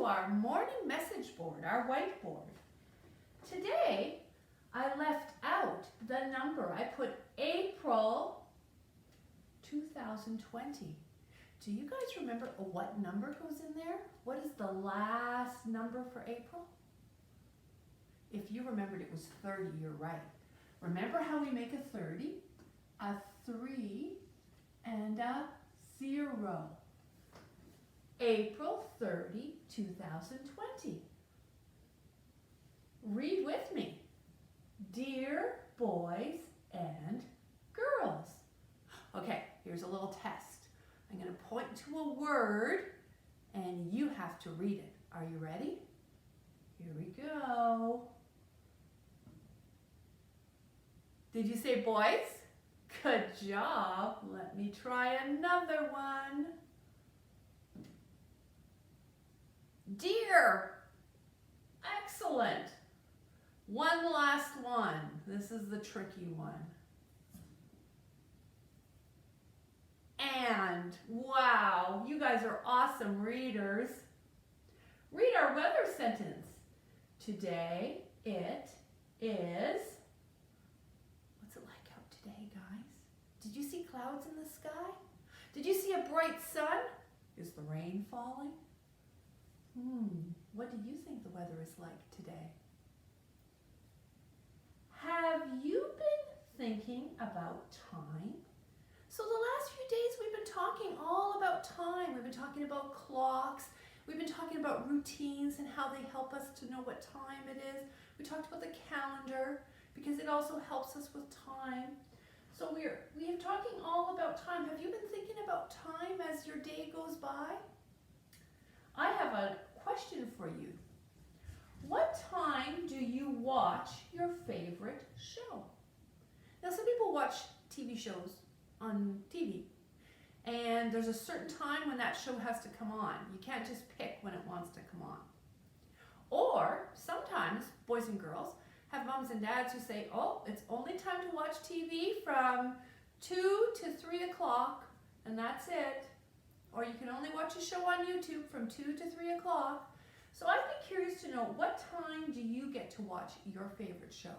to our morning message board, our whiteboard. Today, I left out the number. I put April 2020. Do you guys remember what number goes in there? What is the last number for April? If you remembered it was 30, you're right. Remember how we make a 30? A 3 and a 0. April 30, 2020. Read with me. Dear boys and girls. Okay, here's a little test. I'm going to point to a word and you have to read it. Are you ready? Here we go. Did you say boys? Good job. Let me try another one. Deer. Excellent. One last one. This is the tricky one. And, wow, you guys are awesome readers. Read our weather sentence. Today it is, what's it like out today, guys? Did you see clouds in the sky? Did you see a bright sun? Is the rain falling? What do you think the weather is like today? Have you been thinking about time? So the last few days we've been talking all about time. We've been talking about clocks. We've been talking about routines and how they help us to know what time it is. We talked about the calendar because it also helps us with time. So we are talking all about time. Have you been thinking about time as your day goes by? I have a question for you. What time do you watch your favorite show? Now some people watch TV shows on TV and there's a certain time when that show has to come on. You can't just pick when it wants to come on. Or sometimes boys and girls have moms and dads who say, oh, it's only time to watch TV from 2 to 3 o'clock and that's it. Or you can only watch a show on YouTube from 2 to 3 o'clock. So I'd be curious to know, what time do you get to watch your favorite show?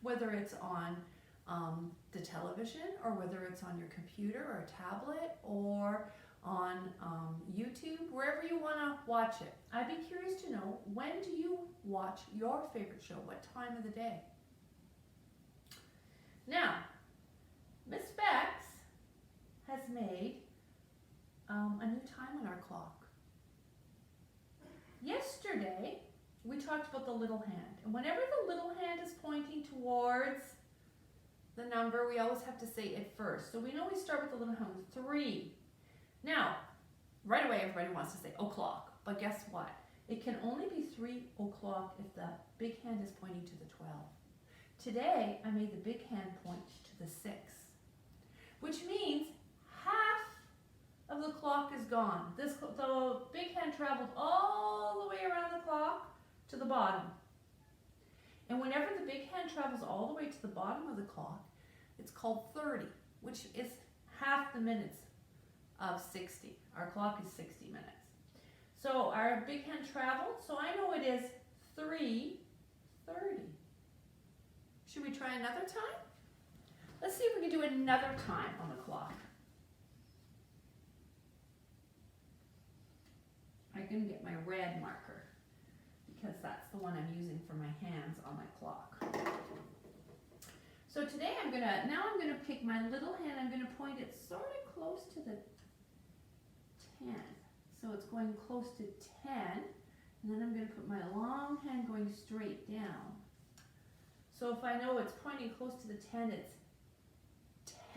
Whether it's on the television or whether it's on your computer or a tablet or on YouTube, wherever you want to watch it. I'd be curious to know, when do you watch your favorite show? What time of the day? Now, Miss Bex has made a new time on our clock. Yesterday, we talked about the little hand. And whenever the little hand is pointing towards the number, we always have to say it first. So we know we start with the little hand, 3. Now, right away everybody wants to say o'clock. But guess what? It can only be 3 o'clock if the big hand is pointing to the 12. Today, I made the big hand point to the 6. Which means half of the clock is gone. The big hand traveled all the way around the clock to the bottom. And whenever the big hand travels all the way to the bottom of the clock, it's called 30, which is half the minutes of 60. Our clock is 60 minutes. So our big hand traveled, so I know it is 3:30. Should we try another time? Let's see if we can do another time on the clock. I'm going to get my red marker because that's the one I'm using for my hands on my clock. So today I'm going to pick my little hand. I'm going to point it sort of close to the 10. So it's going close to 10. And then I'm going to put my long hand going straight down. So if I know it's pointing close to the 10, it's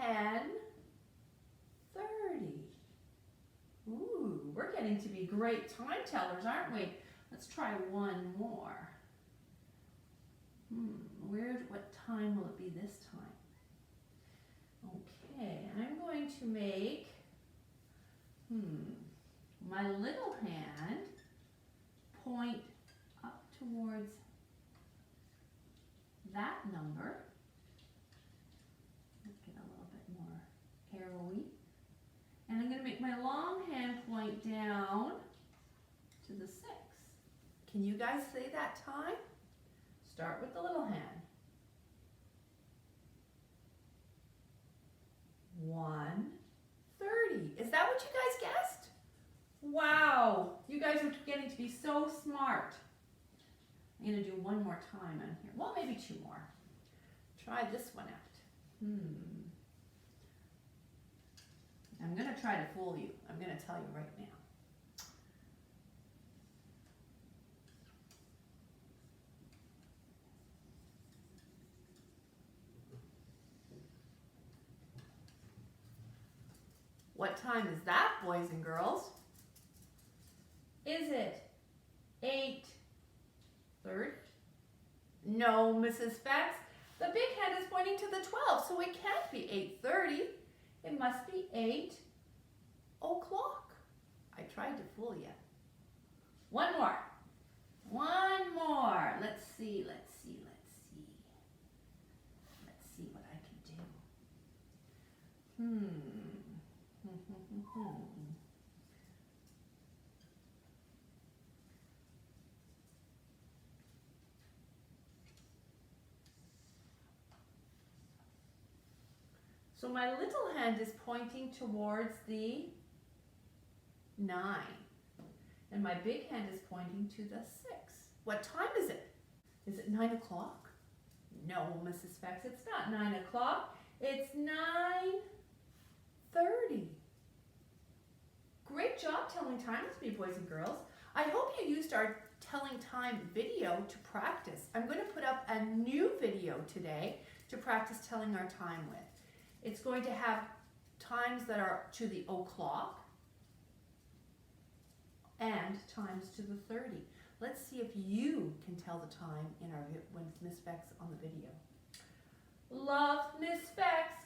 10:30. Ooh, we're getting to be great time tellers, aren't we? Let's try one more. What time will it be this time? Okay, I'm going to make my little hand point up towards that number. Let's get a little bit more arrowy. And I'm going to make my long hand point down to the 6. Can you guys say that time? Start with the little hand. 1:30. Is that what you guys guessed? Wow, you guys are getting to be so smart. I'm going to do one more time on here. Well, maybe two more. Try this one out. I'm going to try to fool you. I'm going to tell you right now. What time is that, boys and girls? Is it 8:30? No, Mrs. Specs. The big hand is pointing to the 12, so it can't be 8:30. It must be 8 o'clock. I tried to fool you. One more. One more. Let's see. Let's see what I can do. So my little hand is pointing towards the 9. And my big hand is pointing to the 6. What time is it? Is it 9 o'clock? No, Mrs. Specs, it's not 9 o'clock. It's 9:30. Great job telling time with me, boys and girls. I hope you used our telling time video to practice. I'm going to put up a new video today to practice telling our time with. It's going to have times that are to the o'clock and times to the 30. Let's see if you can tell the time in our when Miss Specs on the video. Love Miss Specs.